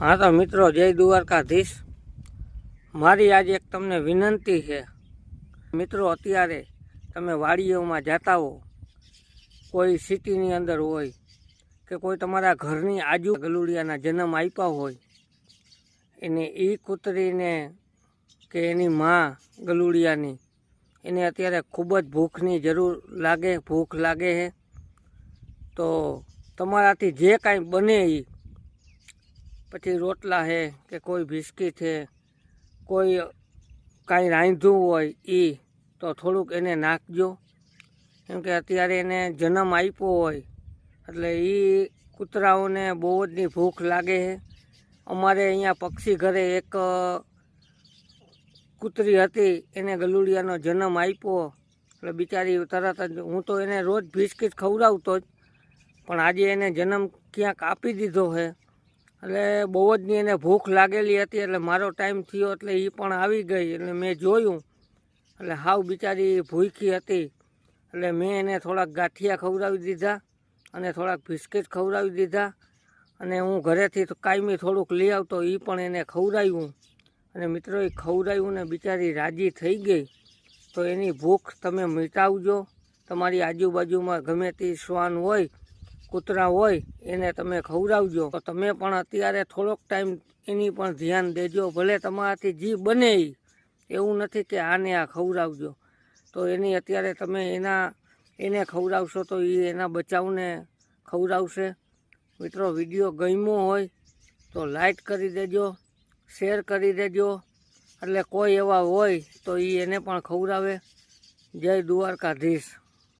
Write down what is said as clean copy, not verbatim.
हाँ तो मित्रों जय द्वारकाधीश। मारी आज एक तमने विनंती है। मित्रों अत्यारे तमे वाड़ीओमां जाता हो, कोई सिटीनी अंदर होय के कोई तमारा घरनी आजू गलुड़ियाना जन्म आप्या होय, एने ई कूतरीने के एनी माँ गलुड़ियानी एने अत्यारे खूब ज भूखनी जरूर लागे, भूख लागे है। तो तमाराथी जे कांई बने ई पछी रोटला है के कोई बिस्किट है, कोई कांई रांध्यू होय ई तो थोड़ुंक एने नाखजो, केम के अत्यारे एने जन्म आप्यो होय एटले ई कूतराओने बहु ज भूख लागे है। अमारे अहींया पक्षी घरे एक कूतरी हती, एने गलुड़ियानो जन्म आप्यो એટલે बिचारी तरत ज हूँ तो एने रोज बिस्किट खवडावतो ज, पण आजे एने जन्म क्यांक आपी दीधो है એટલે બહુ જ એને ભૂખ લાગેલી હતી। એટલે મારો ટાઈમ થયો એટલે એ પણ આવી ગઈ। એટલે મેં જોયું એટલે હાવ બિચારી ભૂખી હતી એટલે મેં એને થોડાક ગાંઠિયા ખવડાવી દીધા અને થોડાક બિસ્કિટ ખવડાવી દીધા અને હું ઘરેથી તો કાયમી થોડુંક લઈ આવતો એ પણ એને ખવડાવ્યું અને મિત્રો એ ખવડાવ્યું ને બિચારી રાજી થઈ ગઈ। તો એની ભૂખ તમે મિટાવજો। તમારી આજુબાજુમાં ગમે તે શ્વાન હોય, કૂતરા હોય એને તમે ખવડાવજો। તો તમે પણ અત્યારે થોડોક ટાઈમ એની પણ ધ્યાન દેજો, ભલે તમારાથી જે બને એવું નથી કે આને આ ખવડાવજો। તો એની અત્યારે તમે એને ખવડાવશો તો એ એના બચાવને ખવડાવશે। મિત્રો વિડીયો ગમ્યો હોય તો લાઈક કરી દેજો, શેર કરી દેજો, એટલે કોઈ એવા હોય તો એ એને પણ ખવડાવે। જય દ્વારકાધીશ।